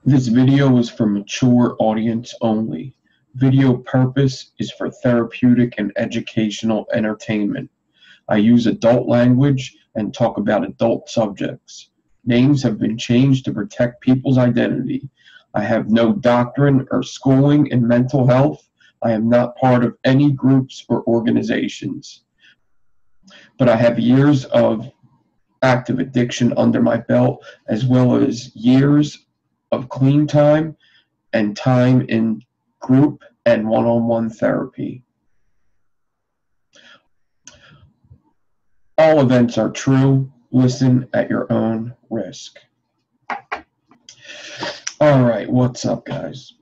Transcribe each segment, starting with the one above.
This video is for mature audience only. Video purpose is for therapeutic and educational entertainment. I use adult language and talk about adult subjects. Names have been changed to protect people's identity. I have no doctrine or schooling in mental health. I am not part of any groups or organizations. But I have years of active addiction under my belt, as well as years of clean time and time in group and one-on-one therapy. All events are true. Listen at your own risk. All right, what's up, guys?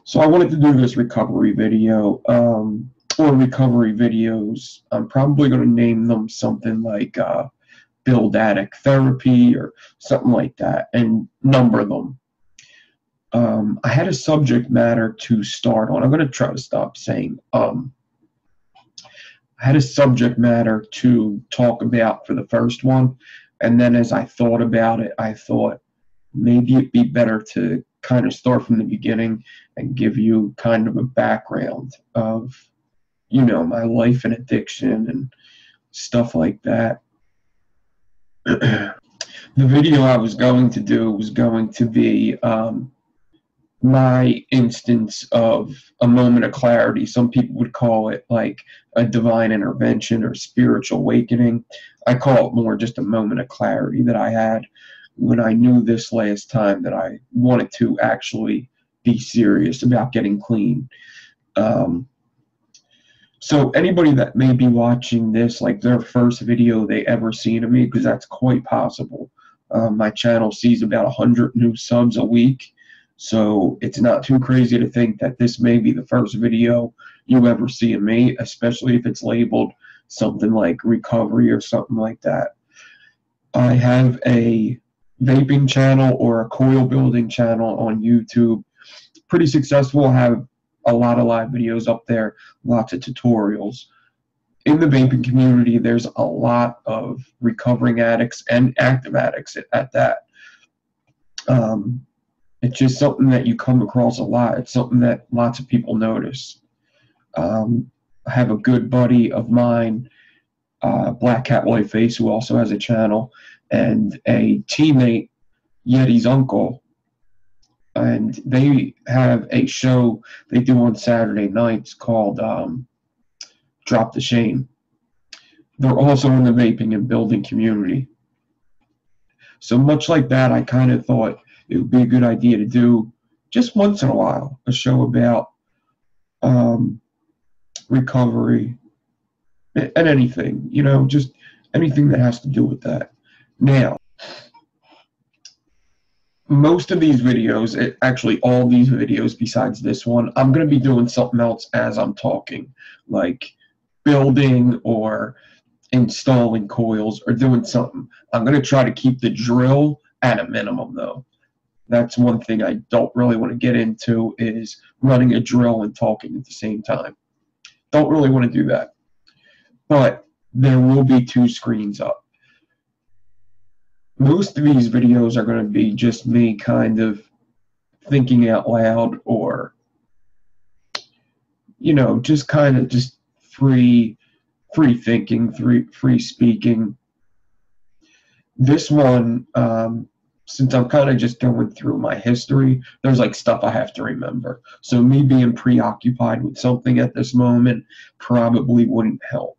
So I wanted to do this recovery video, or recovery videos. I'm probably going to name them something like Build Addict Therapy or something like that, and number them. I had a subject matter to start on. I'm going to try to stop saying I had a subject matter to talk about for the first one, and then as I thought about it, I thought maybe it'd be better to kind of start from the beginning and give you kind of a background of, you know, my life and addiction and stuff like that. The video I was going to do was going to be my instance of a moment of clarity. Some people would call it like a divine intervention or spiritual awakening. I call it more just a moment of clarity that I had when I knew this last time that I wanted to actually be serious about getting clean. So anybody that may be watching this, like their first video they ever seen of me, because that's quite possible. My channel sees about 100 new subs a week, so it's not too crazy to think that this may be the first video you ever see of me, especially if it's labeled something like recovery or something like that. I have a vaping channel or a coil building channel on YouTube. Pretty successful. I have a lot of live videos up there, lots of tutorials. In the vaping community, there's a lot of recovering addicts and active addicts at that. It's just something that you come across a lot. It's something that lots of people notice. I have a good buddy of mine, Black Cat White Face, who also has a channel, and a teammate, Yeti's uncle, and they have a show they do on Saturday nights called Drop the Shame. They're also in the vaping and building community. So much like that, I kind of thought it would be a good idea to do just once in a while a show about recovery and anything, you know, just anything that has to do with that. Now, most of these videos, actually all these videos besides this one, I'm going to be doing something else as I'm talking, like building or installing coils or doing something. I'm going to try to keep the drill at a minimum, though. That's one thing I don't really want to get into, is running a drill and talking at the same time. Don't really want to do that. But there will be 2 screens up. Most of these videos are going to be just me kind of thinking out loud, or, you know, just kind of just free thinking, free speaking. This one, since I'm kind of just going through my history, there's like stuff I have to remember. So me being preoccupied with something at this moment probably wouldn't help.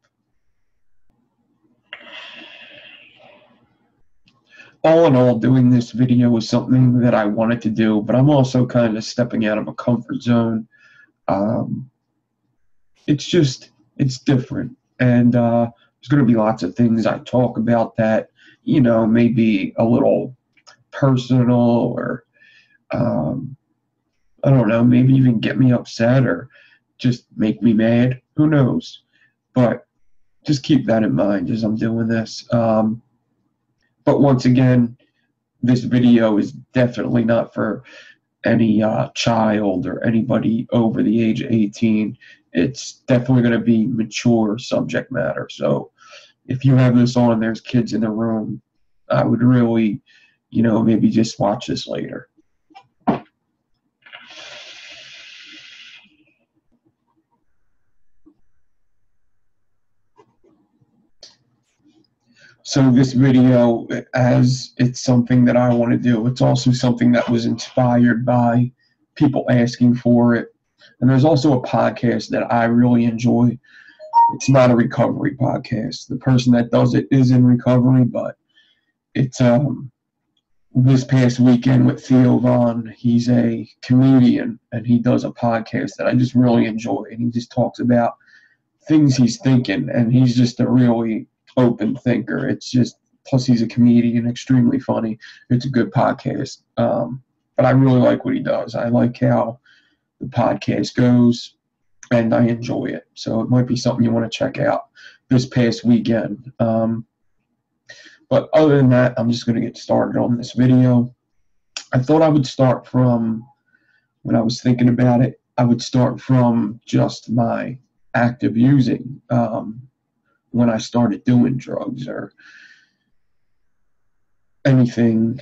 All in all, doing this video was something that I wanted to do, but I'm also kind of stepping out of a comfort zone. It's different. And there's going to be lots of things I talk about that, you know, maybe a little personal, or, I don't know, maybe even get me upset or just make me mad. Who knows? But just keep that in mind as I'm doing this. But once again, this video is definitely not for any child or anybody over the age of 18. It's definitely going to be mature subject matter. So if you have this on and there's kids in the room, I would really, maybe just watch this later. So this video, as it's something that I want to do, it's also something that was inspired by people asking for it. And there's also a podcast that I really enjoy. It's not a recovery podcast. The person that does it is in recovery, but it's this past weekend with theropy. He's a comedian, and he does a podcast that I just really enjoy. And he just talks about things he's thinking, and he's just a really open thinker. It's just, plus he's a comedian, extremely funny. It's a good podcast. But I really like what he does. I like how the podcast goes, and I enjoy it. So it might be something you want to check out this past weekend. But other than that, I'm just going to get started on this video. I thought I would start from, when I was thinking about it, I would start from just my active using, when I started doing drugs or anything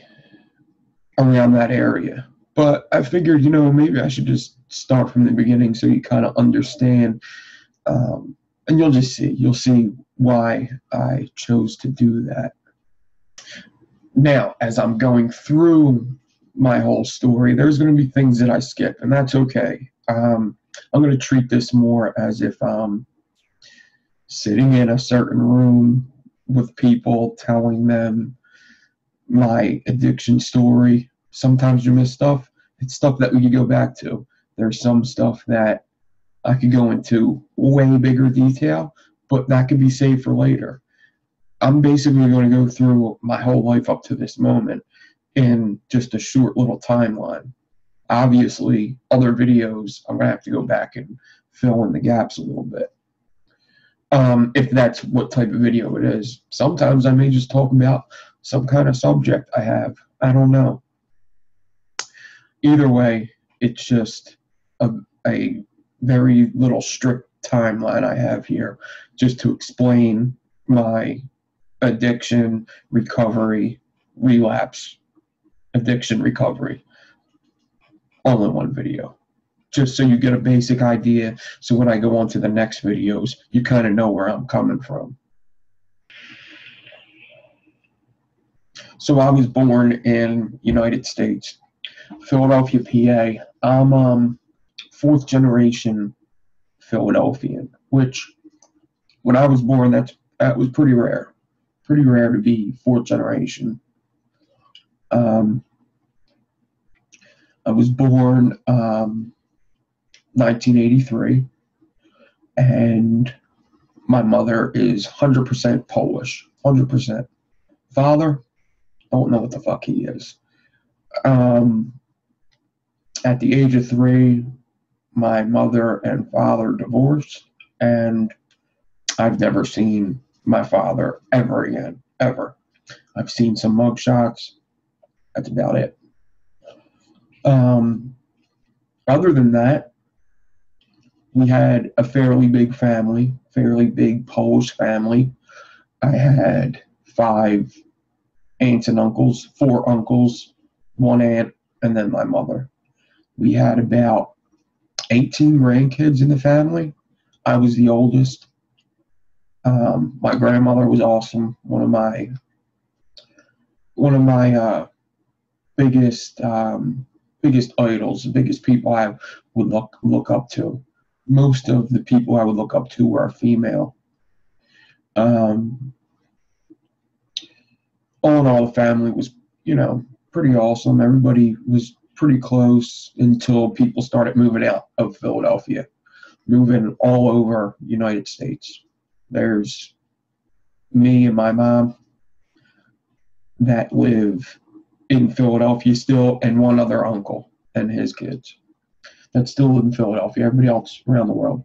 around that area. But I figured, maybe I should just start from the beginning so you kind of understand, and you'll see why I chose to do that. Now, as I'm going through my whole story, there's going to be things that I skip, and that's okay. I'm going to treat this more as if I'm sitting in a certain room with people, telling them my addiction story. Sometimes you miss stuff. It's stuff that we could go back to. There's some stuff that I could go into way bigger detail, but that could be saved for later. I'm basically going to go through my whole life up to this moment in just a short little timeline. Obviously, other videos, I'm going to have to go back and fill in the gaps a little bit. If that's what type of video it is. Sometimes I may just talk about some kind of subject I have. I don't know. Either way, it's just a very little strict timeline I have here just to explain my addiction, recovery, relapse, addiction, recovery, all in one video. Just so you get a basic idea, so when I go on to the next videos, you kind of know where I'm coming from. So I was born in United States, Philadelphia, PA. I'm fourth generation Philadelphian, which when I was born, that was pretty rare. Pretty rare to be fourth generation. I was born 1983, and my mother is 100% Polish, 100%. Father, don't know what the fuck he is. At the age of 3, my mother and father divorced, and I've never seen my father ever again, ever. I've seen some mugshots. That's about it. Other than that, we had a fairly big family, fairly big Polish family. I had 5 aunts and uncles, 4 uncles, 1 aunt, and then my mother. We had about 18 grandkids in the family. I was the oldest. My grandmother was awesome. One of my biggest idols, the biggest people I would look up to. Most of the people I would look up to were female. All in all, the family was, pretty awesome. Everybody was pretty close until people started moving out of Philadelphia, moving all over United States. There's me and my mom that live in Philadelphia still, and one other uncle and his kids that still live in Philadelphia. Everybody else around the world.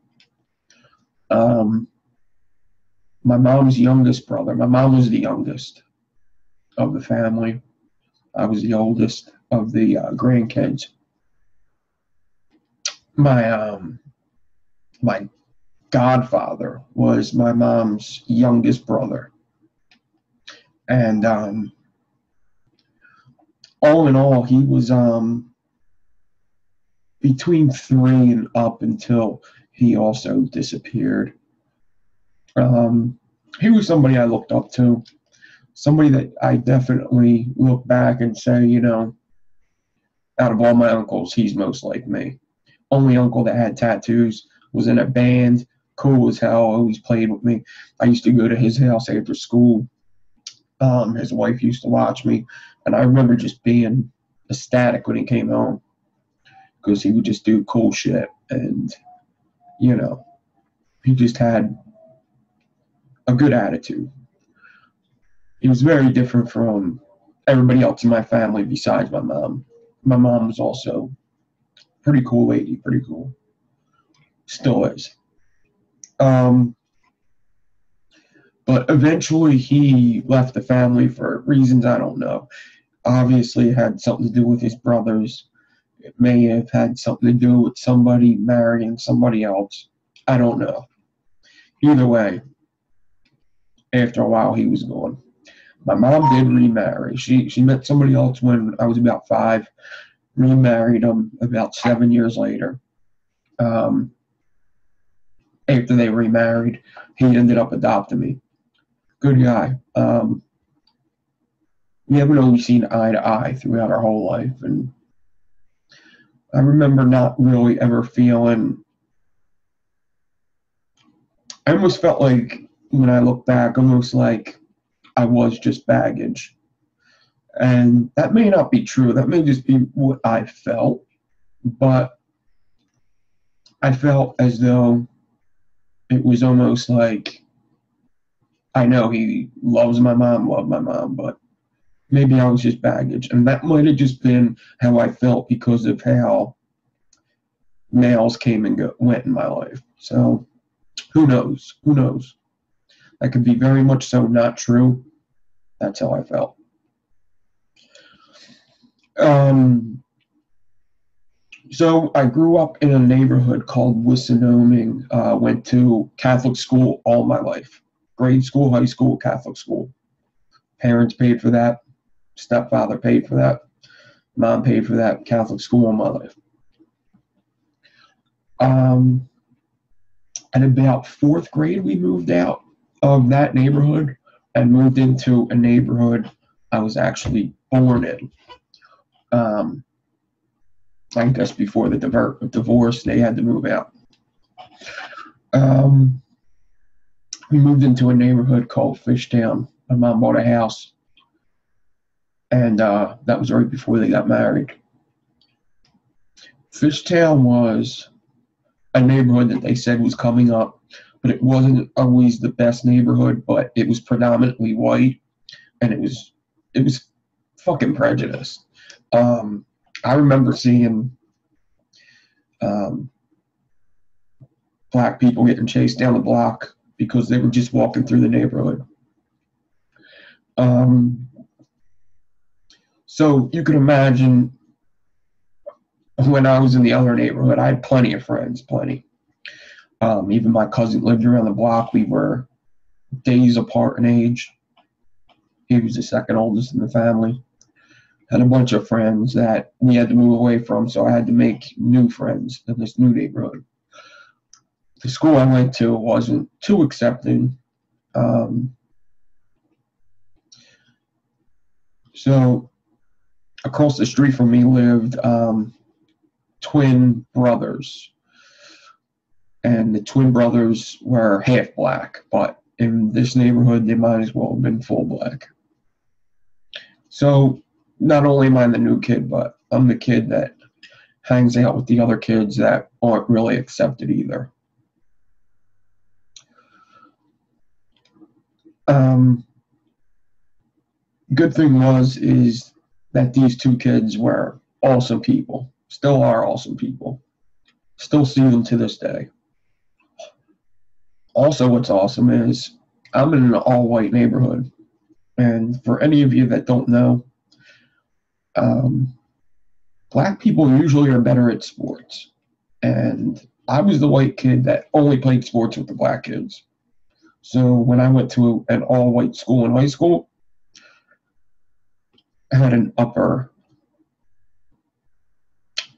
My mom's youngest brother. My mom was the youngest of the family. I was the oldest of the grandkids. My godfather was my mom's youngest brother, and all in all, he was between 3 and up until he also disappeared. He was somebody I looked up to, somebody that I definitely look back and say, you know, out of all my uncles, he's most like me. Only uncle that had tattoos, was in a band, cool as hell, always played with me. I used to go to his house after school. His wife used to watch me, and I remember just being ecstatic when he came home because he would just do cool shit, and you know, he just had a good attitude. He was very different from everybody else in my family besides my mom. My mom was also pretty cool lady, pretty cool. Still is. But eventually he left the family for reasons I don't know. Obviously, it had something to do with his brothers. It may have had something to do with somebody marrying somebody else. I don't know. Either way, after a while, he was gone. My mom did remarry. She met somebody else when I was about 5. Remarried him about 7 years later. After they remarried, he ended up adopting me. Good guy. We haven't always seen eye to eye throughout our whole life, and I remember not really ever feeling. I almost felt like, when I look back, almost like I was just baggage. And that may not be true. That may just be what I felt. But I felt as though it was almost like, I know he loves my mom, loved my mom, but maybe I was just baggage. And that might have just been how I felt because of how males came and went in my life. So who knows? Who knows? That could be very much so not true. That's how I felt. So I grew up in a neighborhood called Wissanoming. Went to Catholic school all my life. Grade school, high school, Catholic school. Parents paid for that. Stepfather paid for that. Mom paid for that. Catholic school all my life. At about 4th grade, we moved out of that neighborhood and moved into a neighborhood I was actually born in. I guess before the divorce, they had to move out. We moved into a neighborhood called Fishtown. My mom bought a house, and that was right before they got married. Fishtown was a neighborhood that they said was coming up, but it wasn't always the best neighborhood, but it was predominantly white, and it was fucking prejudiced. I remember seeing black people getting chased down the block because they were just walking through the neighborhood. So you can imagine, when I was in the other neighborhood, I had plenty of friends, plenty. Even my cousin lived around the block. We were days apart in age. He was the second oldest in the family. Had a bunch of friends that we had to move away from, so I had to make new friends in this new neighborhood. The school I went to wasn't too accepting. So across the street from me lived twin brothers. And the twin brothers were half black, but in this neighborhood, they might as well have been full black. So not only am I the new kid, but I'm the kid that hangs out with the other kids that aren't really accepted either. Good thing is that these two kids were awesome people, still are awesome people, still see them to this day. Also, what's awesome is I'm in an all-white neighborhood, and for any of you that don't know, black people usually are better at sports, and I was the white kid that only played sports with the black kids. So when I went to an all-white school in high school, I had an upper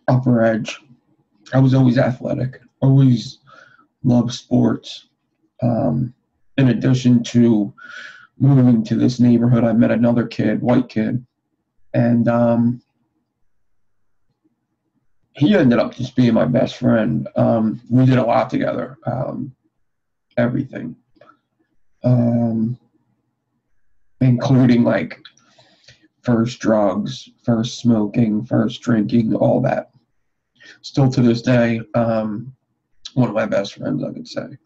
upper edge. I was always athletic, always loved sports. In addition to moving to this neighborhood, I met another kid, white kid, and he ended up just being my best friend. We did a lot together, everything, including like first drugs, first smoking, first drinking, all that. Still to this day, one of my best friends, I could say.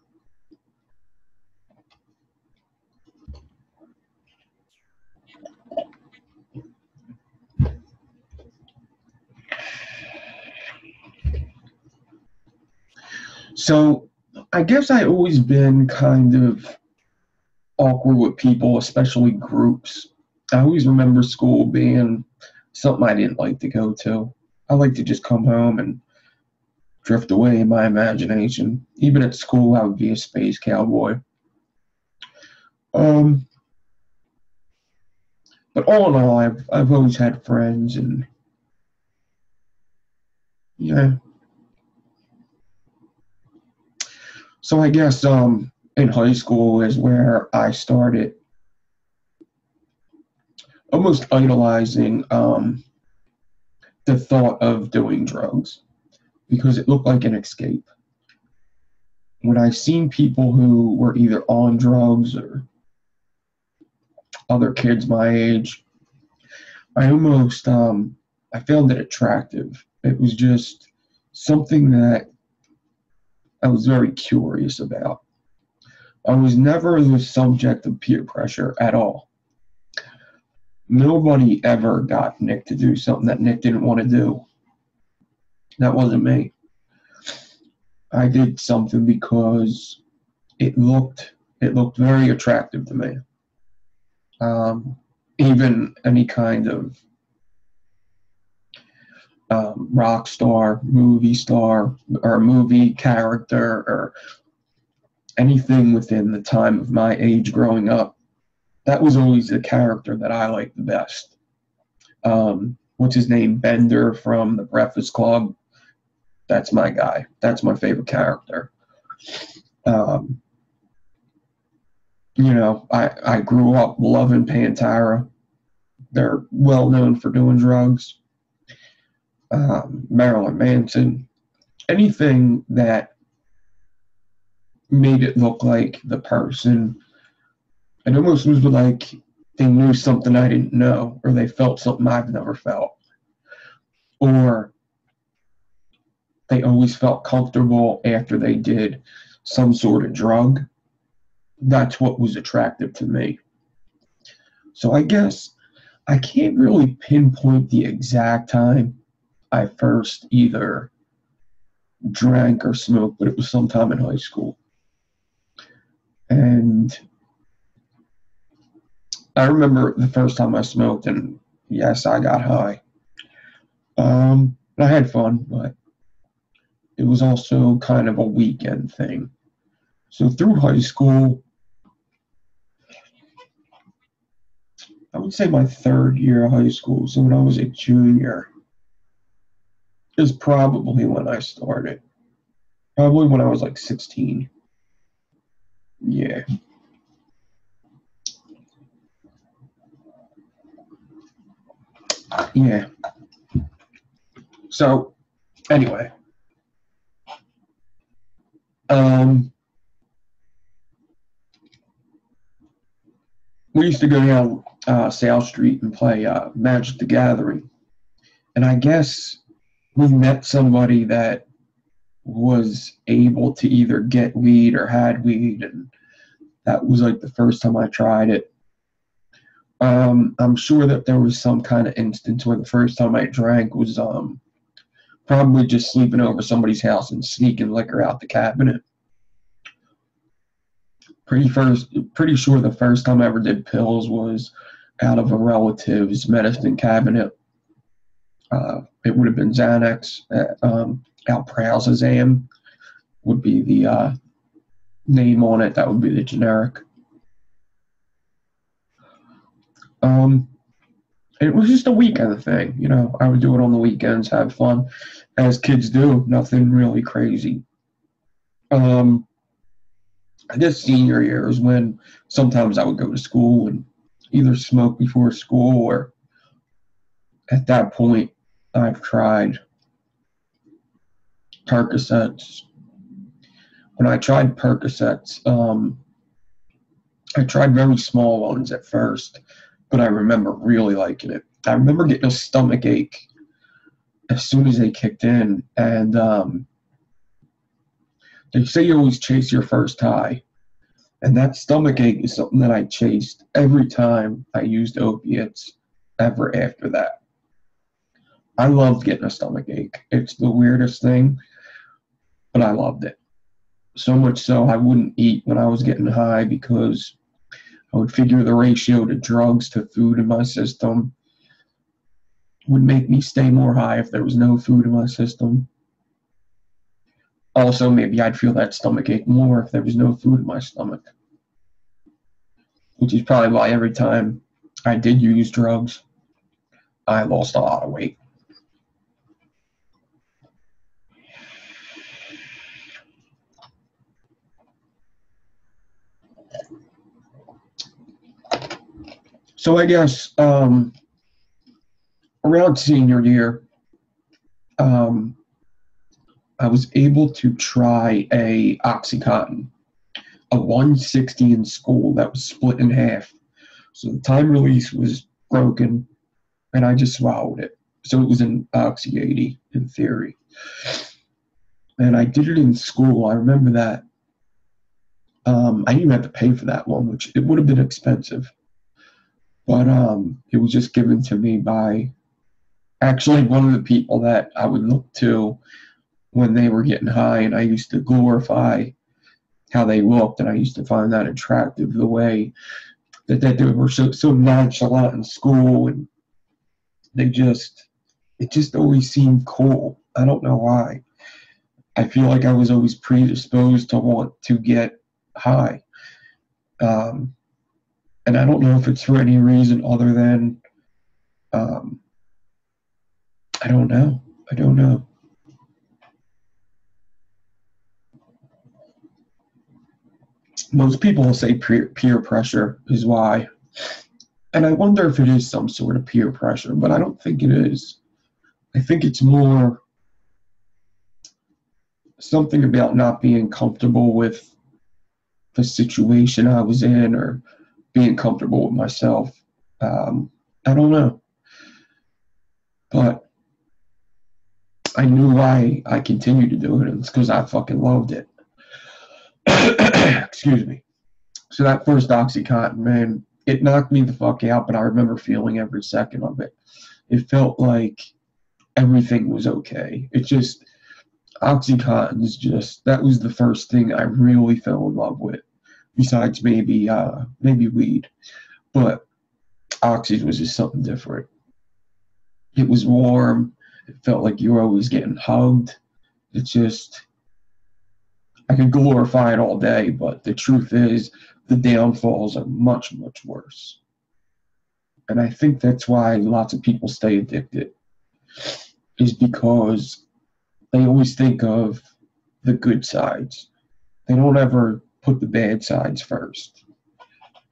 So I guess I always been kind of awkward with people, especially groups. I always remember school being something I didn't like to go to. I like to just come home and drift away in my imagination. Even at school, I would be a space cowboy. Um, but all in all, I've always had friends, and yeah. So I guess in high school is where I started almost idolizing the thought of doing drugs because it looked like an escape. When I seen people who were either on drugs or other kids my age, I almost I found it attractive. It was just something that I was very curious about. I was never the subject of peer pressure at all. Nobody ever got Nick to do something that Nick didn't want to do. That wasn't me. I did something because it looked very attractive to me. Even any kind of rock star, or movie character, or anything within the time of my age growing up, that was always the character that I liked the best. What's his name? Bender from The Breakfast Club. That's my guy. That's my favorite character. I grew up loving Pantera. They're well known for doing drugs. Marilyn Manson. Anything that made it look like the person. It almost was like they knew something I didn't know, or they felt something I've never felt. Or they always felt comfortable after they did some sort of drug. That's what was attractive to me. So I guess I can't really pinpoint the exact time I first either drank or smoked, but it was sometime in high school. And I remember the first time I smoked, and yes, I got high. I had fun, but it was also kind of a weekend thing. So through high school, I would say my third year of high school, so when I was a junior, is probably when I started. Probably when I was like 16. Yeah. Yeah. So, anyway. We used to go down South Street and play Magic the Gathering. And I guess we met somebody that was able to either get weed or had weed, and that was like the first time I tried it. I'm sure that there was some kind of instance where the first time I drank was probably just sleeping over somebody's house and sneaking liquor out the cabinet. Pretty sure the first time I ever did pills was out of a relative's medicine cabinet. It would have been Xanax. Alprazolam would be the name on it. That would be the generic. It was just a weekend thing, you know. I would do it on the weekends, have fun, as kids do. Nothing really crazy. Um, I guess senior year is when sometimes I would go to school and either smoke before school, or at that point, I've tried Percocets. When I tried Percocets, I tried very small ones at first, but I remember really liking it. I remember getting a stomach ache as soon as they kicked in, and they say you always chase your first high, and that stomach ache is something that I chased every time I used opiates ever after that. I loved getting a stomach ache. It's the weirdest thing, but I loved it. So much so I wouldn't eat when I was getting high because I would figure the ratio to drugs to food in my system would make me stay more high if there was no food in my system. Also, maybe I'd feel that stomach ache more if there was no food in my stomach, which is probably why every time I did use drugs, I lost a lot of weight. So I guess around senior year, um, I was able to try a Oxycontin, a 160 in school that was split in half. So the time release was broken, and I just swallowed it. So it was an Oxy 80 in theory. And I did it in school. I remember that. I didn't even have to pay for that one, which it would have been expensive. But it was just given to me by actually one of the people that I would look to when they were getting high, and I used to glorify how they looked, and I used to find that attractive, the way that they were so nonchalant in school, and it just always seemed cool. I don't know why. I feel like I was always predisposed to want to get high. And I don't know if it's for any reason other than, I don't know. I don't know. Most people will say peer pressure is why. And I wonder if it is some sort of peer pressure, but I don't think it is. I think it's more something about not being comfortable with the situation I was in, or being comfortable with myself. I don't know. But I knew why I continued to do it, and it's because I fucking loved it. Excuse me. So that first Oxycontin, man, it knocked me the fuck out, but I remember feeling every second of it. It felt like everything was okay. It just, Oxycontin is just, that was the first thing I really fell in love with, besides maybe weed. But Oxy was just something different. It was warm. It felt like you were always getting hugged. It just, I could glorify it all day, but the truth is, the downfalls are much, much worse. And I think that's why lots of people stay addicted, is because they always think of the good sides. They don't ever put the bad sides first,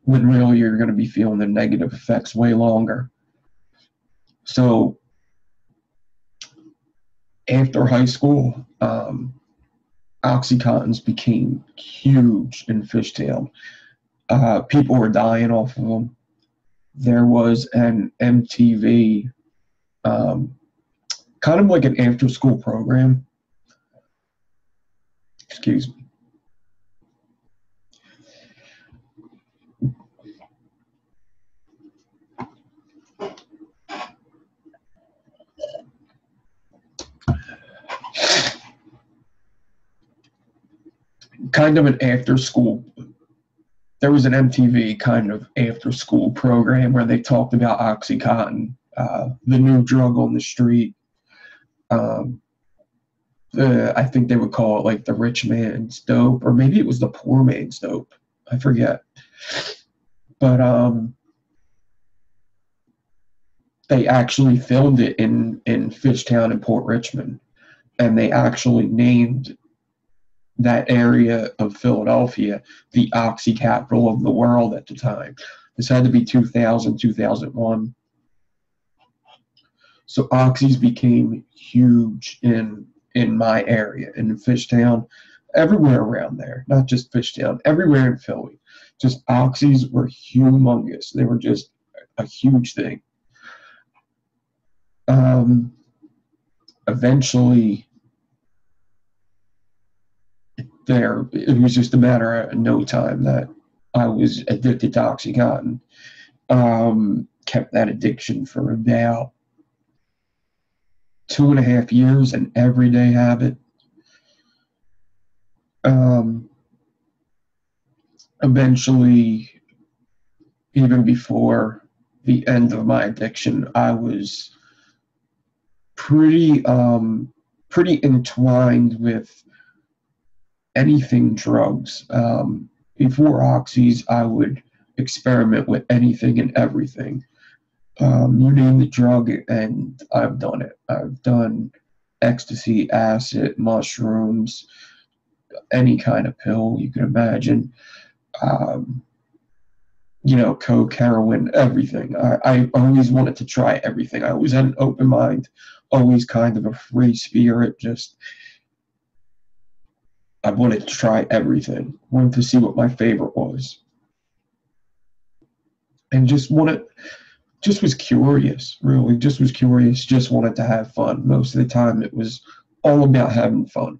when really you're going to be feeling the negative effects way longer. So after high school, Oxycontins became huge in Fishtown. People were dying off of them. There was an MTV, kind of like an after-school program. Excuse me. Kind of an after-school. There was an MTV kind of after-school program where they talked about Oxycontin, the new drug on the street. I think they would call it like the rich man's dope, or maybe it was the poor man's dope. I forget. But they actually filmed it in Fishtown and Port Richmond, and they actually named that area of Philadelphia the Oxy capital of the world at the time. This had to be 2000, 2001. So Oxys became huge in my area, in Fishtown, everywhere around there, not just Fishtown, everywhere in Philly. Just Oxys were humongous. They were just a huge thing. Eventually, it was just a matter of no time that I was addicted to Oxycontin. Kept that addiction for about 2.5 years, an everyday habit. Eventually, even before the end of my addiction, I was pretty entwined with anything drugs. Before Oxys, I would experiment with anything and everything. You name the drug, and I've done it. I've done ecstasy, acid, mushrooms, any kind of pill you can imagine. Coke, heroin, everything. I always wanted to try everything. I always had an open mind, always kind of a free spirit. I wanted to try everything. Wanted to see what my favorite was. And just was curious, really. Just was curious, just wanted to have fun. Most of the time it was all about having fun.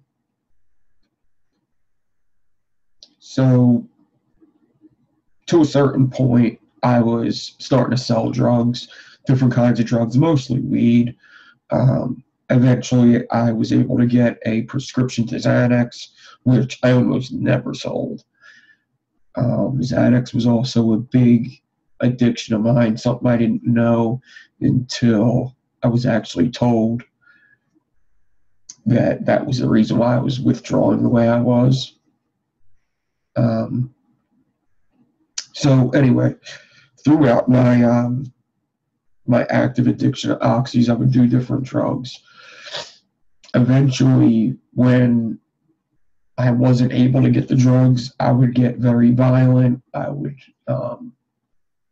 So, to a certain point, I was starting to sell drugs, different kinds of drugs, mostly weed. Eventually, I was able to get a prescription to Xanax, which I almost never sold. Xanax was also a big addiction of mine, something I didn't know until I was actually told that was the reason why I was withdrawing the way I was. So anyway, throughout my active addiction to oxys, I would do different drugs. Eventually, when I wasn't able to get the drugs, I would get very violent. I would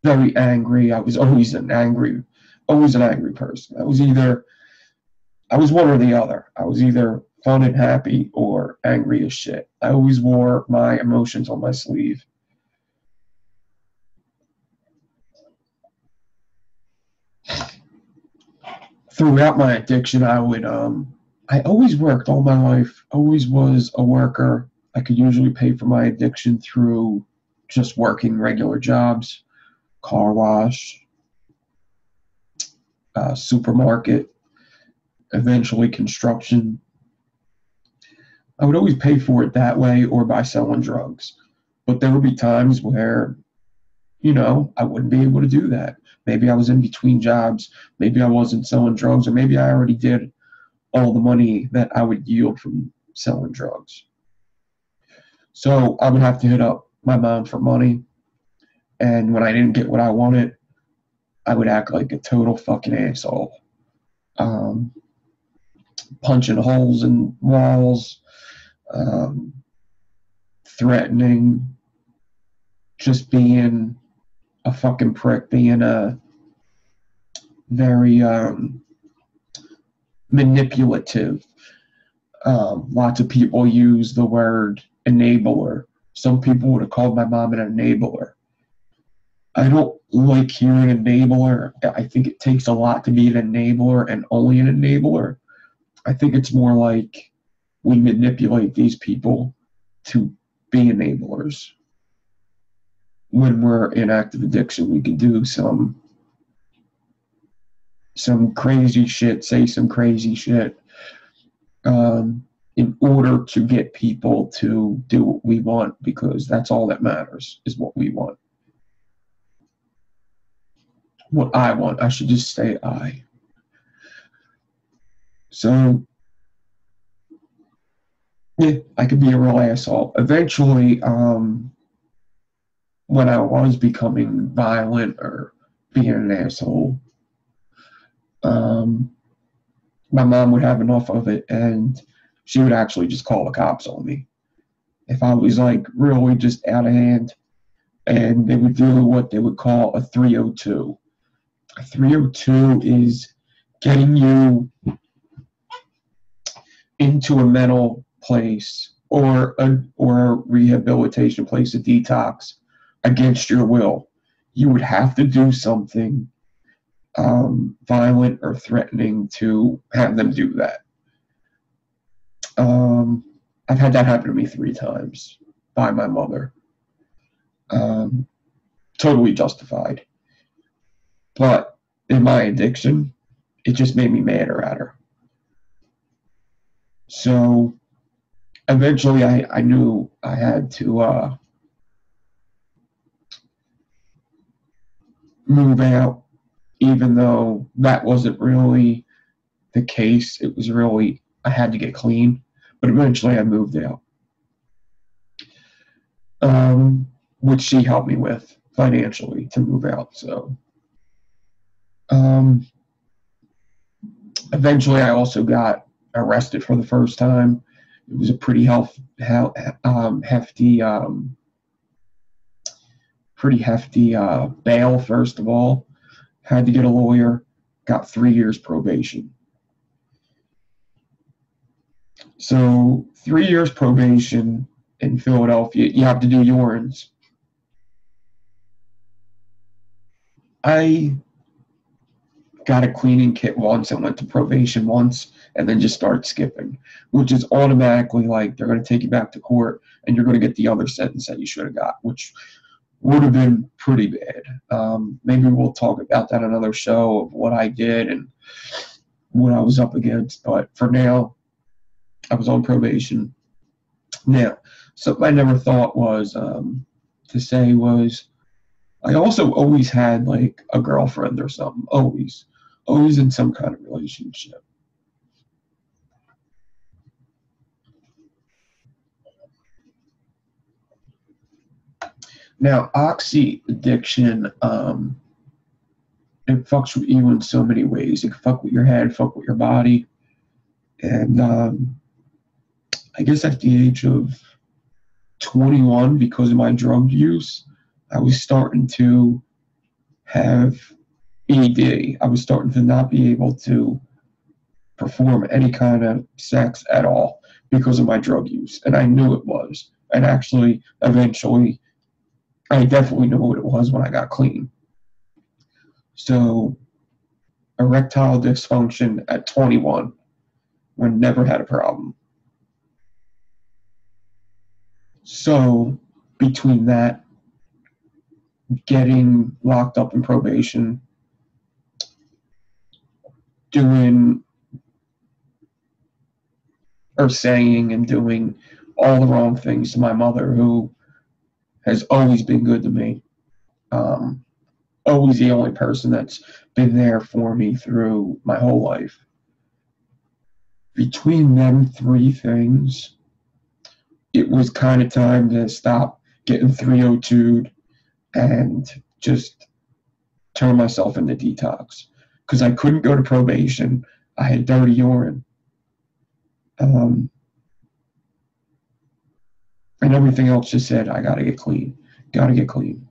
very angry. I was always an angry person. I was one or the other. I was either fun and happy or angry as shit. I always wore my emotions on my sleeve. Throughout my addiction, I always worked all my life, always was a worker. I could usually pay for my addiction through just working regular jobs, car wash, supermarket, eventually construction. I would always pay for it that way or by selling drugs. But there would be times where, I wouldn't be able to do that. Maybe I was in between jobs. Maybe I wasn't selling drugs, or maybe I already did all the money that I would yield from selling drugs. So I would have to hit up my mom for money. And when I didn't get what I wanted, I would act like a total fucking asshole. Punching holes in walls, threatening, just being a fucking prick, being a very manipulative. Lots of people use the word enabler. Some people would have called my mom an enabler. I don't like hearing enabler. I think it takes a lot to be an enabler and only an enabler. I think it's more like we manipulate these people to be enablers. When we're in active addiction, we can do some crazy shit, say some crazy shit, in order to get people to do what we want, because that's all that matters, is what we want. What I want. I should just say I. So, yeah, I could be a real asshole. Eventually, when I was becoming violent or being an asshole, Um, my mom would have enough of it, and she would actually just call the cops on me if I was like really just out of hand. And they would do what they would call a 302. A 302 is getting you into a mental place or a rehabilitation place, a detox, against your will. You would have to do something violent or threatening to have them do that. I've had that happen to me 3 times by my mother. Um, totally justified. But in my addiction, it just made me madder at her. So eventually I knew I had to move out, even though that wasn't really the case. It was really, I had to get clean. But eventually I moved out, which she helped me with financially to move out. So eventually I also got arrested for the first time. It was a pretty hefty, bail, first of all. Had to get a lawyer, got 3 years probation. So 3 years probation in Philadelphia, you have to do urines. I got a cleaning kit once and went to probation once and then just started skipping, which is automatically like they're going to take you back to court and you're going to get the other sentence that you should have got, which would have been pretty bad. Maybe we'll talk about that on another show of what I did and what I was up against. But for now, I was on probation. Now, something I never thought was to say was I also always had like a girlfriend or something. Always in some kind of relationship. Now, oxy addiction, it fucks with you in so many ways. It can fuck with your head, fuck with your body. And I guess at the age of 21, because of my drug use, I was starting to have ED. I was starting to not be able to perform any kind of sex at all because of my drug use. And I knew it was. And actually, eventually, I definitely knew what it was when I got clean. So, erectile dysfunction at 21, when never had a problem. So, between that, getting locked up in probation, doing or saying and doing all the wrong things to my mother, who has always been good to me. Always the only person that's been there for me through my whole life. Between them 3 things, it was kind of time to stop getting 302'd and just turn myself into detox. Because I couldn't go to probation. I had dirty urine. And everything else just said, I gotta get clean. Gotta get clean.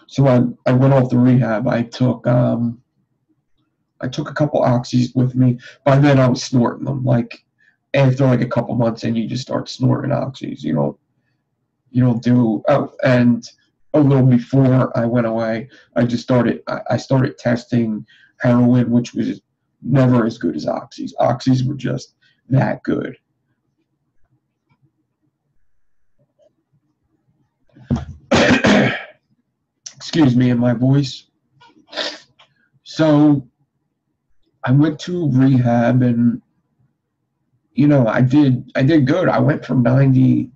So I went off the rehab. I took a couple oxys with me. By then I was snorting them. Like after like a couple months in, you just start snorting oxys. You don't do. Oh, and a little before I went away, I started testing heroin, which was never as good as oxys. Oxys were just that good. Excuse me in my voice. So I went to rehab and I did good. I went from 90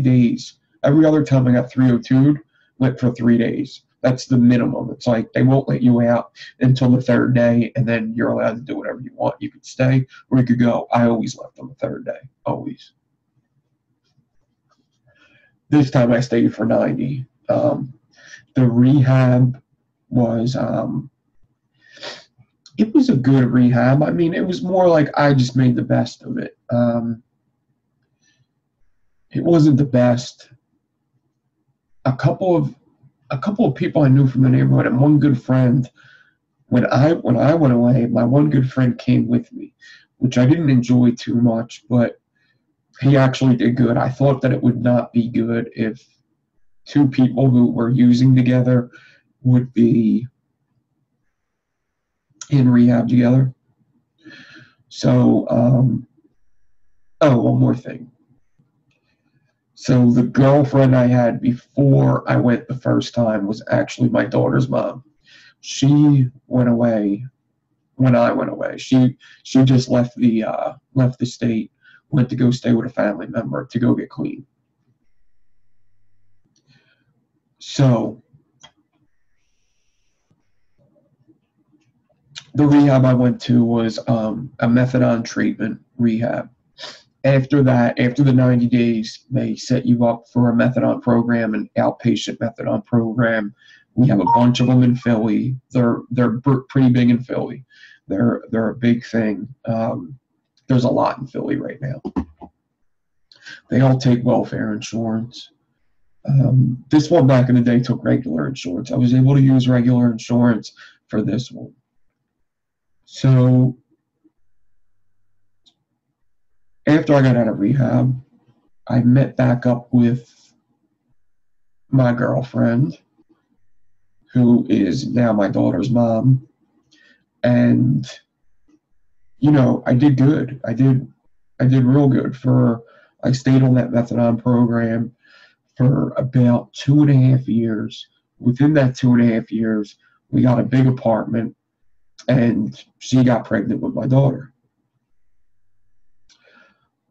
days. Every other time I got 302'd, went for 3 days. That's the minimum. It's like they won't let you out until the 3rd day, and then you're allowed to do whatever you want. You could stay or you could go. I always left on the 3rd day. Always. This time I stayed for 90. The rehab was It was a good rehab. I mean, it was more like I just made the best of it. It wasn't the best. A couple of people I knew from the neighborhood, and one good friend. When I went away, my one good friend came with me, which I didn't enjoy too much, but he actually did good. I thought that it would not be good if two people who were using together would be in rehab together. So, oh, one more thing. So the girlfriend I had before I went the first time was actually my daughter's mom. She went away when I went away. She just left the state, went to go stay with a family member to go get clean. So the rehab I went to was a methadone treatment rehab. After that, after the 90 days, they set you up for a methadone program, an outpatient methadone program. We have a bunch of them in Philly. They're pretty big in Philly. They're a big thing. There's a lot in Philly right now. They all take welfare insurance. This one back in the day took regular insurance. I was able to use regular insurance for this one. So after I got out of rehab, I met back up with my girlfriend, who is now my daughter's mom. And, I did good. I did real good. I stayed on that methadone program for about 2.5 years. Within that 2.5 years, we got a big apartment, and she got pregnant with my daughter.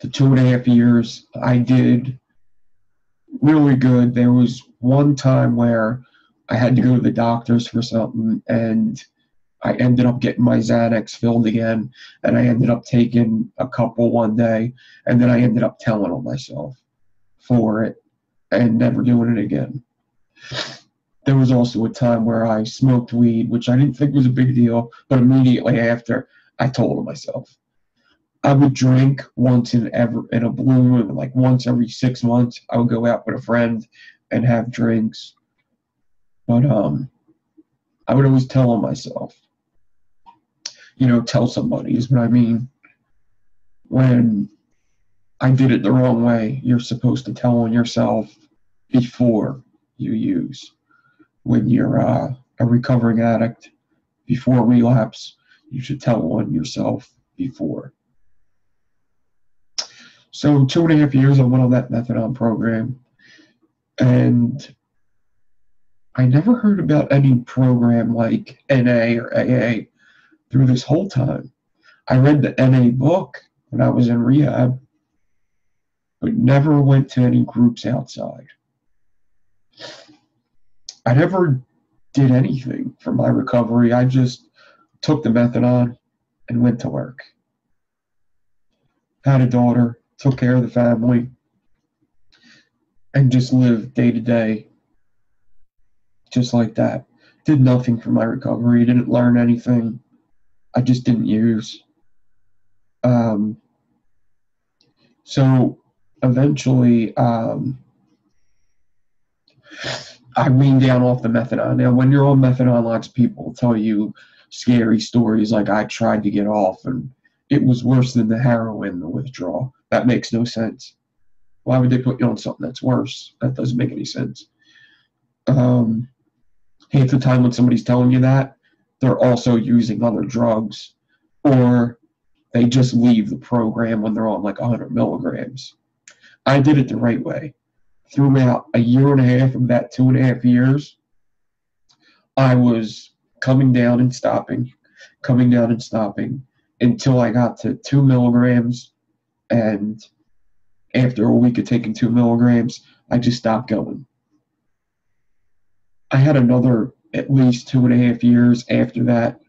The 2.5 years, I did really good. There was one time where I had to go to the doctors for something, and I ended up getting my Xanax filled again, and I ended up taking a couple one day, and then I ended up telling on myself for it and never doing it again. There was also a time where I smoked weed, which I didn't think was a big deal, but immediately after, I told on myself. I would drink once in a blue moon, like once every 6 months. I would go out with a friend and have drinks, but I would always tell on myself. Tell somebody is what I mean. When I did it the wrong way, you're supposed to tell on yourself before you use. When you're a recovering addict, before relapse, you should tell on yourself before. So 2.5 years I went on that methadone program, and I never heard about any program like NA or AA through this whole time. I read the NA book when I was in rehab, but never went to any groups outside. I never did anything for my recovery. I just took the methadone and went to work. Had a daughter, took care of the family, and just lived day to day just like that. Did nothing for my recovery, didn't learn anything. I just didn't use. So eventually, I weaned down off the methadone. Now, when you're on methadone, lots of people tell you scary stories like I tried to get off and it was worse than the heroin, the withdrawal. That makes no sense. Why would they put you on something that's worse? That doesn't make any sense. Half the time when somebody's telling you that, they're also using other drugs, or they just leave the program when they're on like 100 milligrams. I did it the right way. Throughout a year and a half of that 2.5 years, I was coming down and stopping until I got to 2 milligrams. And after a week of taking 2 milligrams, I just stopped going. I had another at least 2.5 years after that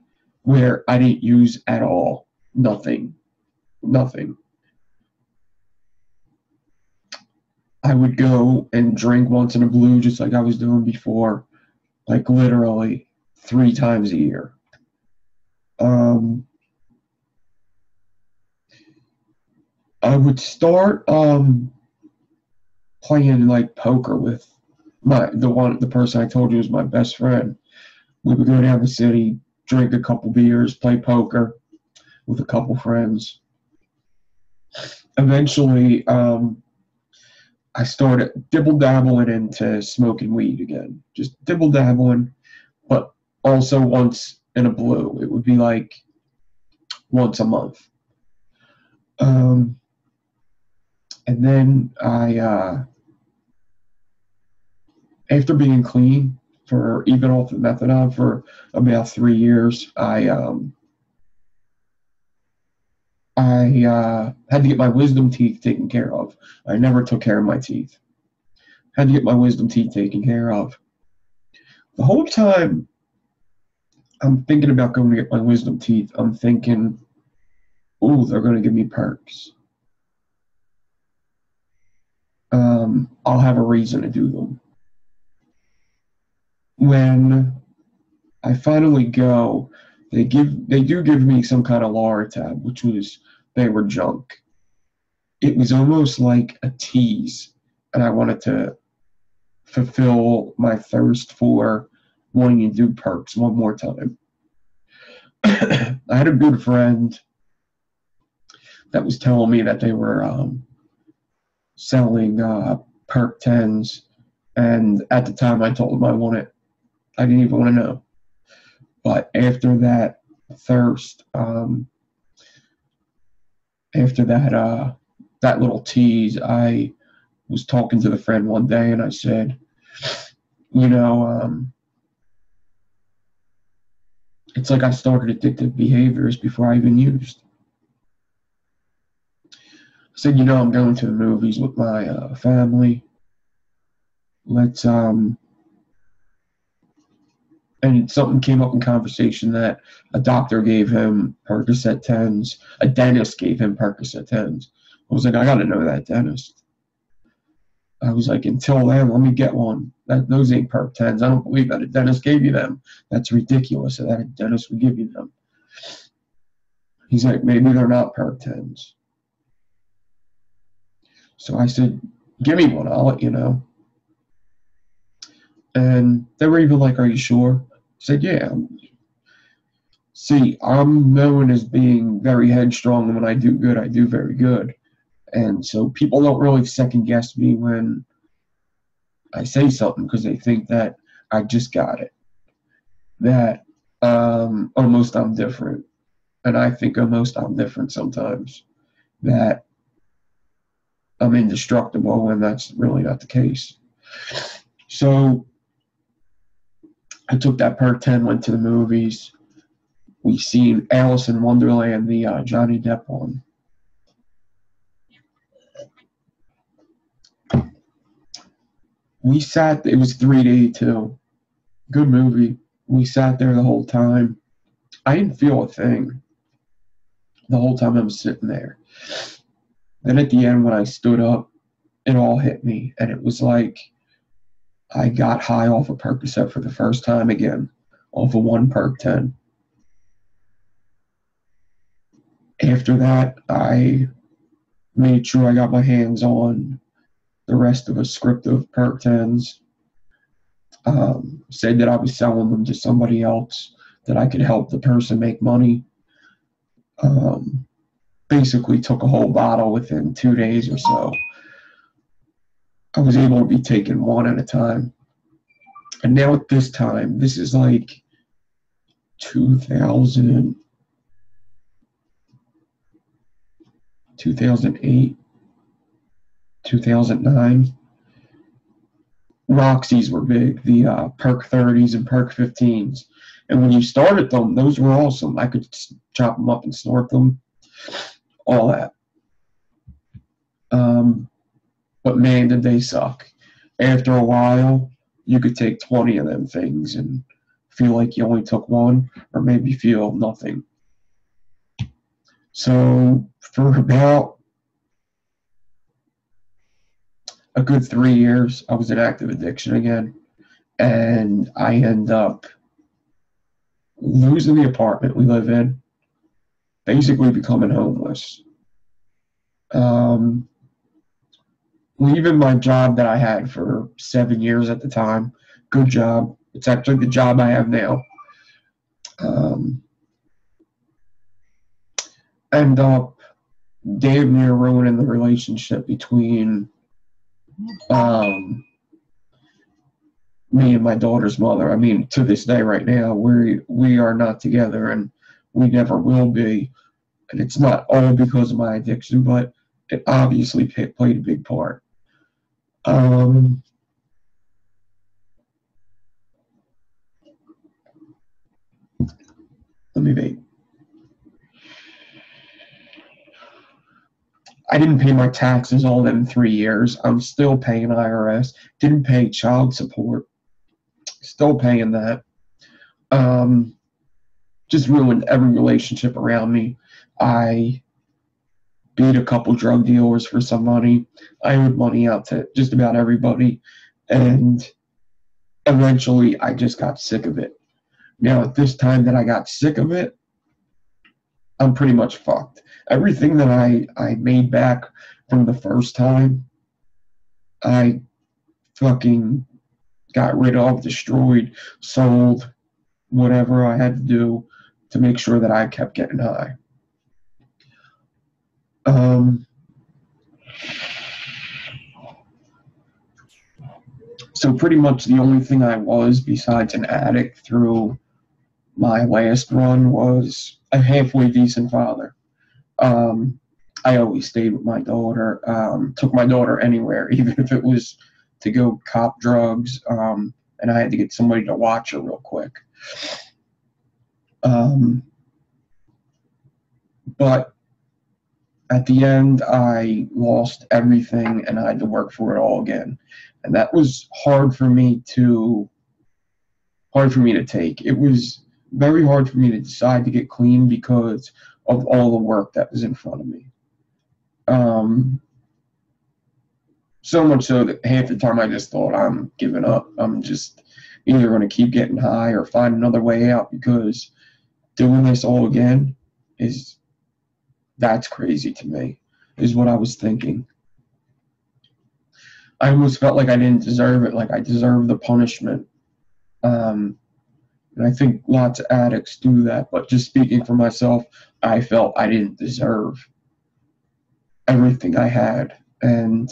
where I didn't use at all. Nothing. I would go and drink once in a blue just like I was doing before, like literally 3 times a year. I would start playing like poker with the person I told you was my best friend. We would go down the city, drink a couple beers, play poker with a couple friends. Eventually, I started dibble dabbling into smoking weed again. Just dibble dabbling, but also once in a blue. It would be like once a month. And then after being clean for even off the methadone for about 3 years, I had to get my wisdom teeth taken care of. I never took care of my teeth. Had to get my wisdom teeth taken care of. The whole time I'm thinking about going to get my wisdom teeth, I'm thinking, ooh, they're going to give me perks. I'll have a reason to do them. When I finally go, they do give me some kind of Loratab, which they were junk. It was almost like a tease, and I wanted to fulfill my thirst for wanting to do perks one more time. I had a good friend that was telling me that they were selling perk 10s, and at the time I told him I didn't even want to know. But after that thirst, after that little tease, I was talking to the friend one day, and I said, it's like I started addictive behaviors before I even used. I said, I'm going to the movies with my family. Let's and something came up in conversation that a doctor gave him Percocet 10s, a dentist gave him Percocet 10s. I was like, I got to know that dentist. I was like, until then, let me get one. Those ain't Perc 10s. I don't believe that a dentist gave you them. That's ridiculous that a dentist would give you them. He's like, maybe they're not Perc 10s. So I said, give me one. I'll let you know. And they were even like, are you sure? I said, yeah. See, I'm known as being very headstrong, and when I do good, I do very good. And so people don't really second guess me when I say something because they think that I just got it. That almost I'm different. And I think almost I'm different sometimes. That I'm indestructible when that's really not the case. So I took that Perc 10, went to the movies. We seen Alice in Wonderland, the Johnny Depp one. We sat, it was 3D too. Good movie. We sat there the whole time. I didn't feel a thing the whole time I was sitting there. Then at the end, when I stood up, it all hit me. And it was like I got high off a Percocet for the first time again, off of one Perc 10. After that, I made sure I got my hands on the rest of a script of Perc 10s. Said that I was selling them to somebody else, that I could help the person make money. Basically took a whole bottle within 2 days or so. I was able to be taking one at a time. And now at this time, this is like 2008, 2009. Roxy's were big, the Perc 30s and Perc 15s. And when you started them, those were awesome. I could chop them up and snort them, all that. But man, did they suck. After a while, you could take 20 of them things and feel like you only took one, or maybe feel nothing. So for about a good 3 years, I was in active addiction again, and I end up losing the apartment we live in, basically becoming homeless, um, leaving my job that I had for 7 years at the time. Good job. It's actually the job I have now. Um, End up damn near ruining the relationship between um, me and my daughter's mother. I mean, to this day, right now, we are not together, and we never will be. And it's not all because of my addiction, but it obviously played a big part. Um, Let me think. I didn't pay my taxes all them 3 years. I'm still paying IRS. Didn't pay child support. Still paying that. Um, just ruined every relationship around me. I beat a couple drug dealers for some money. I owed money out to just about everybody. And eventually I just got sick of it. Now, at this time that I got sick of it, I'm pretty much fucked. Everything that I made back from the first time, I fucking got rid of, destroyed, sold, whatever I had to do to make sure that I kept getting high. So pretty much the only thing I was besides an addict through my last run was a halfway decent father. I always stayed with my daughter, took my daughter anywhere, even if it was to go cop drugs, and I had to get somebody to watch her real quick. But at the end, I lost everything, and I had to work for it all again. And that was hard for me to take. It was very hard for me to decide to get clean because of all the work that was in front of me. So much so that half the time I just thought, I'm giving up. I'm just either going to keep getting high or find another way out, because doing this all again that's crazy to me, is what I was thinking. I almost felt like I didn't deserve it, like I deserved the punishment. And I think lots of addicts do that, but just speaking for myself, I felt I didn't deserve everything I had, and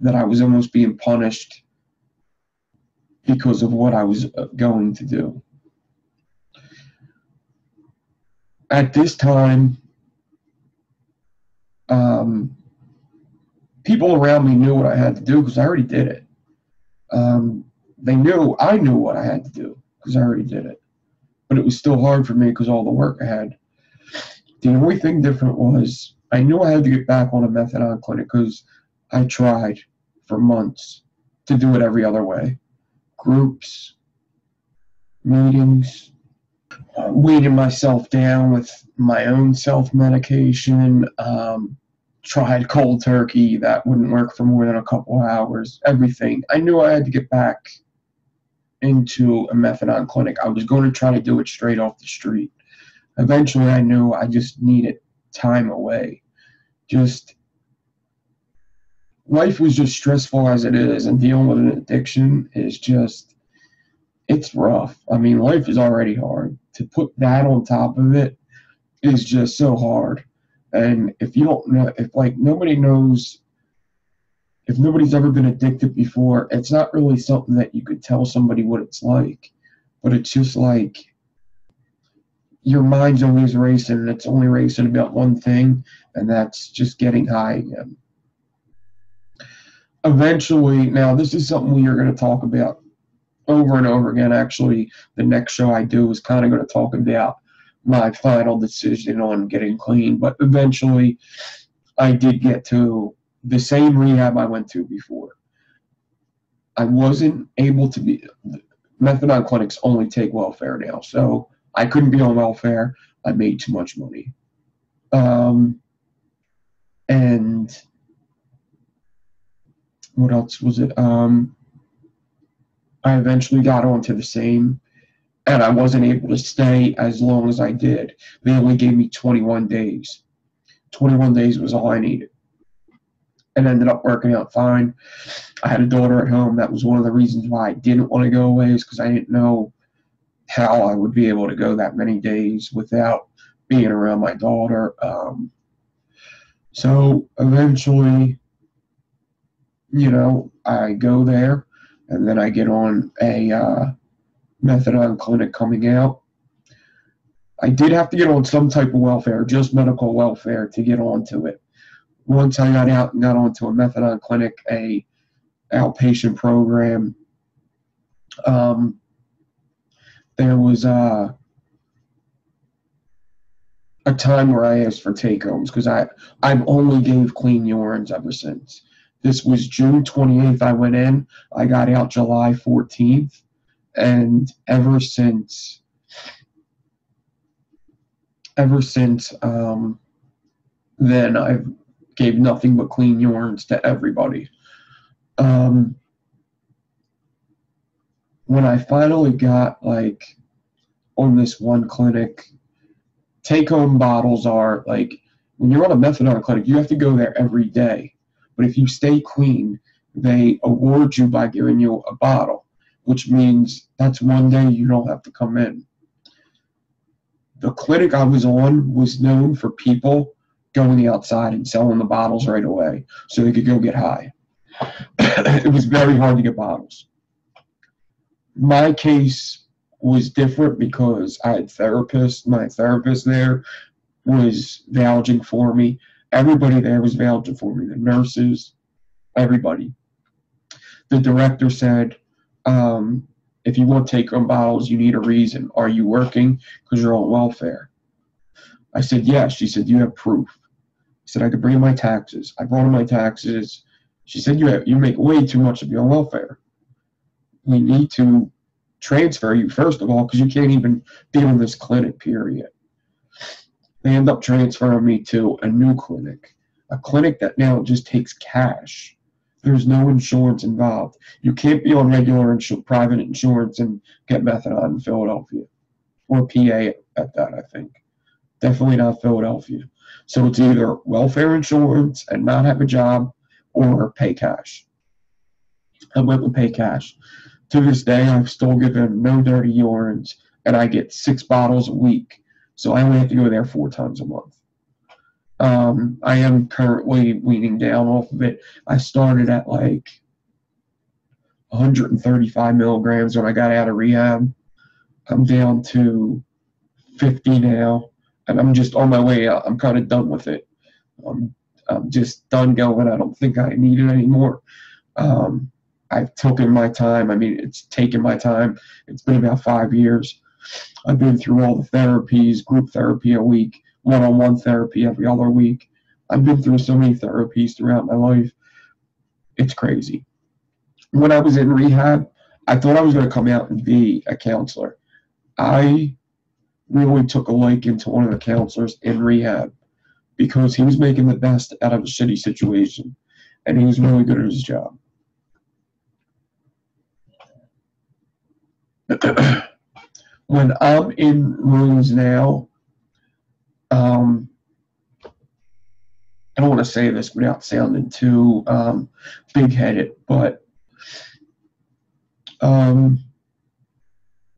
that I was almost being punished because of what I was going to do. At this time, people around me knew what I had to do because I already did it. I knew what I had to do because I already did it. But it was still hard for me because all the work I had. The only thing different was I knew I had to get back on a methadone clinic because I tried for months to do it every other way. Groups, meetings, weaning myself down with my own self-medication, tried cold turkey. That wouldn't work for more than a couple hours. Everything. I knew I had to get back into a methadone clinic. I was going to try to do it straight off the street. Eventually, I knew I just needed time away. Life was just stressful as it is, and dealing with an addiction is it's rough. I mean, life is already hard. To put that on top of it is just so hard. And if you don't know, if nobody's ever been addicted before, it's not really something that you could tell somebody what it's like. But it's just like your mind's always racing, and it's only racing about one thing, and that's just getting high again. Eventually, now this is something we are going to talk about over and over again. Actually, the next show I do is kind of going to talk about my final decision on getting clean. But eventually, I did get to the same rehab I went to before. I wasn't able to be. Methadone clinics only take welfare now, so I couldn't be on welfare. I made too much money. And what else was it? I eventually got onto the same and I wasn't able to stay as long as I did. They only gave me 21 days. 21 days was all I needed, and ended up working out fine. I had a daughter at home. That was one of the reasons why I didn't want to go away, is because I didn't know how I would be able to go that many days without being around my daughter. So eventually, I go there, and then I get on a methadone clinic coming out. I did have to get on some type of welfare, just medical welfare, to get onto it. Once I got out and got onto a methadone clinic, a outpatient program, there was a time where I asked for take-homes, because I've only gave clean urines ever since. This was June 28th I went in. I got out July 14th, and ever since then, I've gave nothing but clean urines to everybody. When I finally got on this one clinic, take-home bottles are when you're on a methadone clinic, you have to go there every day. But if you stay clean, they award you by giving you a bottle, which means that's one day you don't have to come in. The clinic I was on was known for people going outside and selling the bottles right away so they could go get high. It was very hard to get bottles. My case was different because I had therapists. My therapist there was vouching for me. Everybody there was vouching for me. The nurses, everybody. The director said, if you want take-home bottles, you need a reason. Are you working? Because you're on welfare. I said, yes. She said, do you have proof? I said, I could bring in my taxes. I brought in my taxes. She said, you make way too much to be on welfare. We need to transfer you, first of all, because you can't even be on this clinic, period. They end up transferring me to a new clinic, a clinic that now just takes cash. There's no insurance involved. You can't be on regular private insurance and get methadone in Philadelphia, or PA at that, I think. Definitely not Philadelphia. So it's either welfare insurance and not have a job, or pay cash. I went with pay cash. To this day, I've still given no dirty urines, and I get 6 bottles a week. So I only have to go there 4 times a month. I am currently weaning down off of it. I started at 135 milligrams when I got out of rehab. I'm down to 50 now, and I'm just on my way out. I'm kind of done with it. I'm just done going. I don't think I need it anymore. I've taken my time. I mean, it's taken my time. It's been about 5 years. I've been through all the therapies, group therapy a week, one-on-one therapy every other week. I've been through so many therapies throughout my life. It's crazy. When I was in rehab, I thought I was going to come out and be a counselor. I really took a liking to one of the counselors in rehab because he was making the best out of a shitty situation, and he was really good at his job. When I'm in rooms now, I don't want to say this without sounding too big-headed, but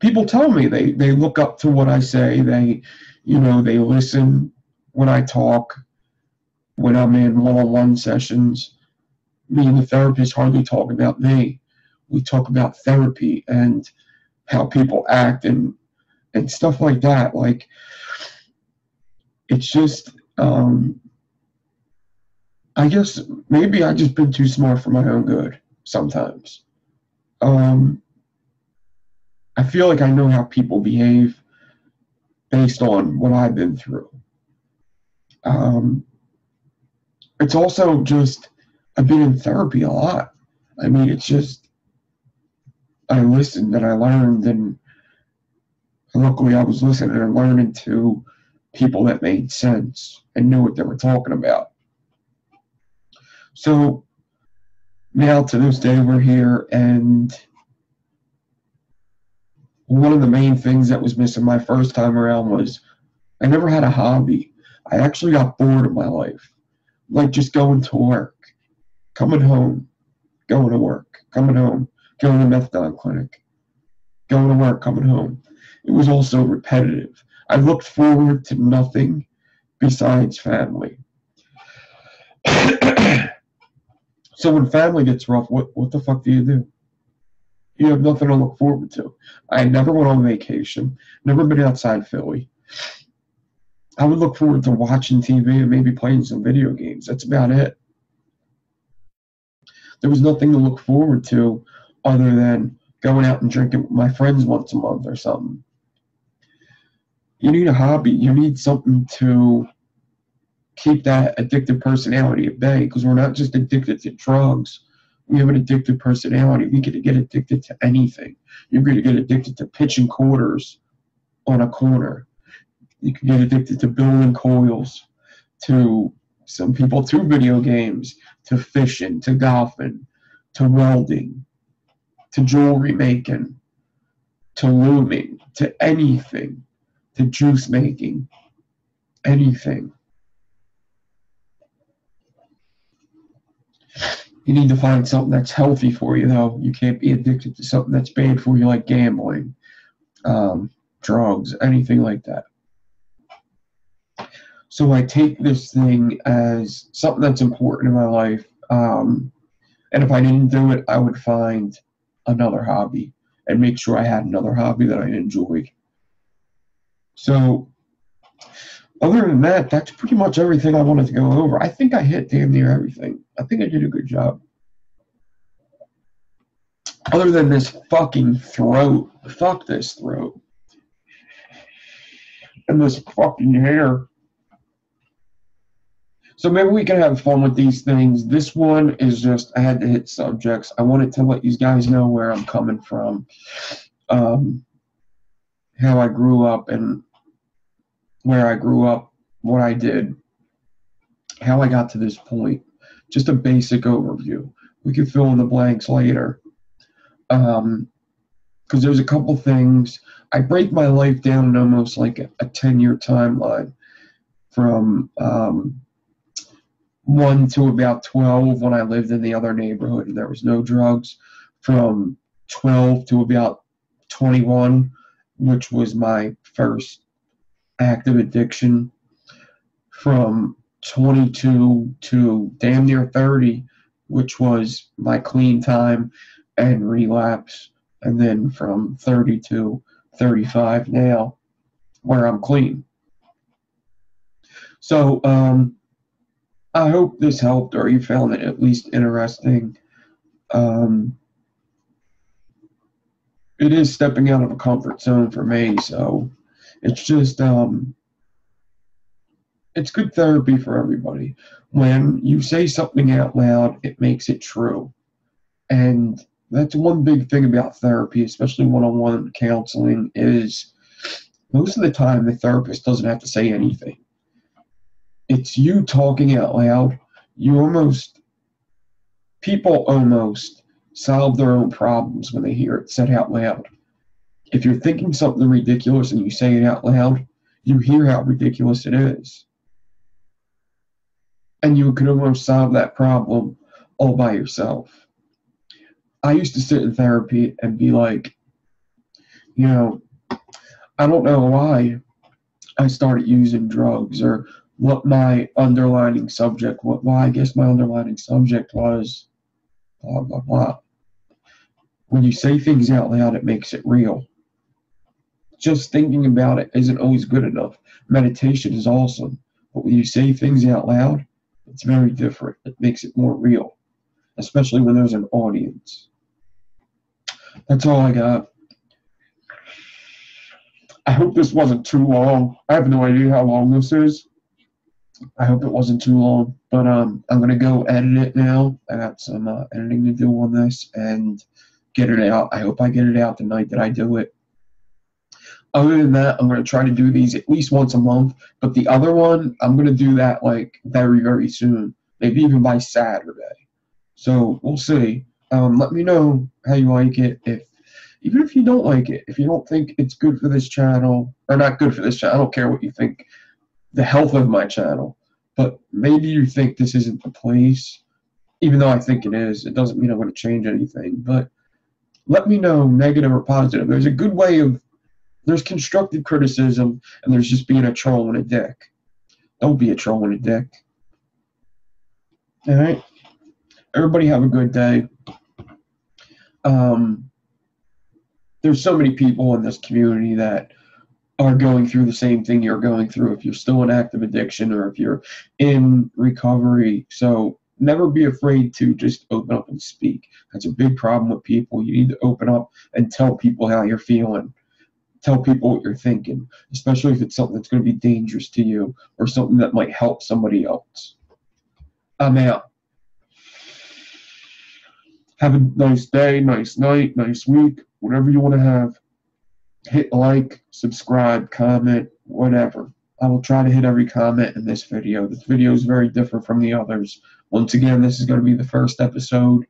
people tell me they look up to what I say. They listen when I talk, when I'm in one-on-one sessions. Me and the therapist hardly talk about me. We talk about therapy and how people act and stuff like that. It's just, I guess maybe I just been too smart for my own good sometimes. I feel like I know how people behave based on what I've been through. It's also just, I've been in therapy a lot. I mean, it's just, I listened and I learned, and luckily I was listening and learning to people that made sense and knew what they were talking about. So now to this day we're here, and one of the main things that was missing my first time around was I never had a hobby. I actually got bored of my life. Like just going to work, coming home, going to work, coming home, going to the methadone clinic, going to work, coming home. It was also repetitive. I looked forward to nothing besides family. So when family gets rough, what the fuck do? You have nothing to look forward to. I never went on vacation, never been outside Philly. I would look forward to watching TV and maybe playing some video games. That's about it. There was nothing to look forward to other than going out and drinking with my friends once a month or something. You need a hobby. You need something to keep that addictive personality at bay, because we're not just addicted to drugs. We have an addictive personality. We get to get addicted to anything. You're going to get addicted to pitching quarters on a corner. You can get addicted to building coils, to some people to video games, to fishing, to golfing, to welding, to jewelry making, to looming, to anything, to juice making, anything. You need to find something that's healthy for you, though. You can't be addicted to something that's bad for you, like gambling, drugs, anything like that. So I take this thing as something that's important in my life. And if I didn't do it, I would find another hobby and make sure I had another hobby that I enjoyed. So other than that, that's pretty much everything I wanted to go over. I think I hit damn near everything. I think I did a good job. Other than this fucking throat. Fuck this throat. And this fucking hair. So maybe we can have fun with these things. This one is just, I had to hit subjects. I wanted to let you guys know where I'm coming from. How I grew up and where I grew up, what I did, how I got to this point. Just a basic overview. We can fill in the blanks later. Because there's a couple things. I break my life down in almost like a 10-year timeline from 1 to about 12 when I lived in the other neighborhood and there was no drugs, from 12 to about 21, which was my first active addiction, from 22 to damn near 30, which was my clean time and relapse, and then from 30 to 35 now, where I'm clean. So, I hope this helped, or you found it at least interesting. It is stepping out of a comfort zone for me, so it's just, it's good therapy for everybody. When you say something out loud, it makes it true. And that's one big thing about therapy, especially one-on-one counseling, is most of the time the therapist doesn't have to say anything. It's you talking out loud. People almost solve their own problems when they hear it said out loud. If you're thinking something ridiculous and you say it out loud, you hear how ridiculous it is. And you can almost solve that problem all by yourself. I used to sit in therapy and be like, I don't know why I started using drugs, or what my underlining subject, why I guess my underlining subject was blah, blah, blah. When you say things out loud, it makes it real. Just thinking about it isn't always good enough. Meditation is awesome, but when you say things out loud, it's very different. It makes it more real, especially when there's an audience. That's all I got. I hope this wasn't too long. I have no idea how long this is. I hope it wasn't too long, but I'm going to go edit it now. I got some editing to do on this and get it out. I hope I get it out the night that I do it. Other than that, I'm going to try to do these at least once a month, but the other one, I'm going to do that like very, very soon, maybe even by Saturday. So we'll see. Let me know how you like it. If Even if you don't like it, if you don't think it's good for this channel, or not good for this channel, I don't care what you think, the health of my channel, but maybe you think this isn't the place, even though I think it is. It doesn't mean I'm going to change anything, but let me know, negative or positive. There's a good way of, there's constructive criticism, and there's just being a troll and a dick. Don't be a troll and a dick. All right? Everybody have a good day. There's so many people in this community that are going through the same thing you're going through if you're still in active addiction or if you're in recovery. So never be afraid to just open up and speak. That's a big problem with people. You need to open up and tell people how you're feeling. Tell people what you're thinking, especially if it's something that's going to be dangerous to you or something that might help somebody else. I'm out. Have a nice day, nice night, nice week, whatever you want to have. Hit like, subscribe, comment, whatever. I will try to hit every comment in this video. This video is very different from the others. Once again, this is going to be the first episode.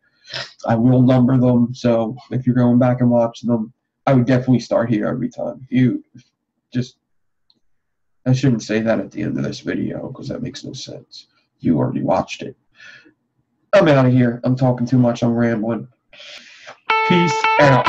I will number them, so if you're going back and watching them, I would definitely start here every time. I shouldn't say that at the end of this video because that makes no sense. You already watched it. I'm out of here. I'm talking too much. I'm rambling. Peace out.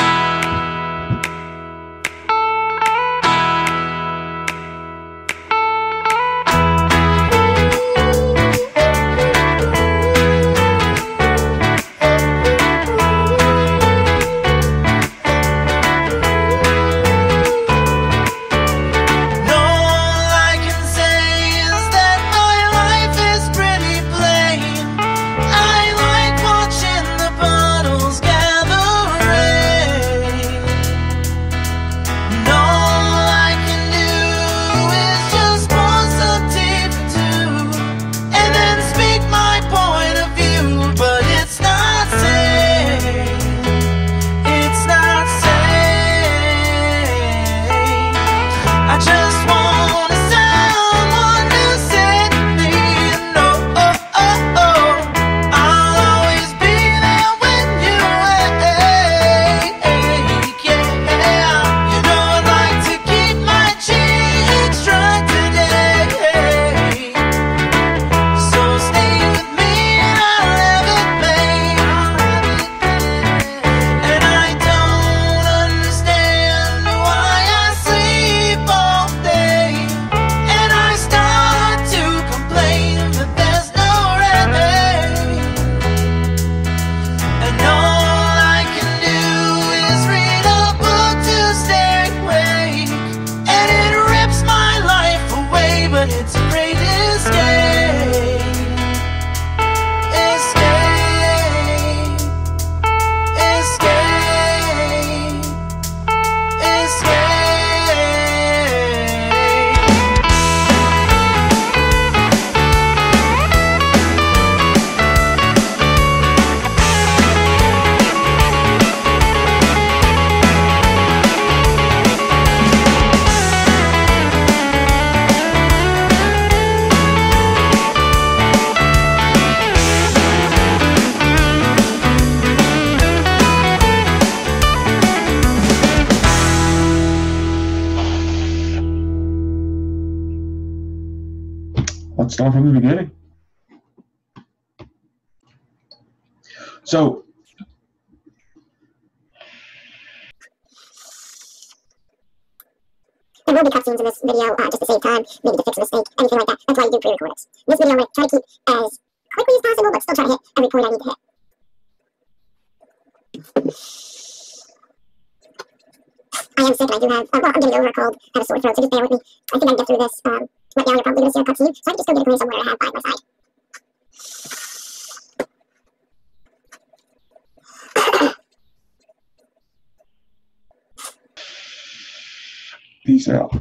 Let's start from the beginning. So, there will be cutscenes in this video just to save time, maybe to fix a mistake, anything like that. That's why you do pre-recordings. In this video, I'm going to try to keep as quickly as possible, but still try to hit every point I need to hit. I am sick and I do have, well, I'm getting over a cold. I have a sore throat, so just bear with me. I think I can get through this. Right now, you're probably going to see a cutscene, so I can just go get a glass of water I have by my side. Peace out.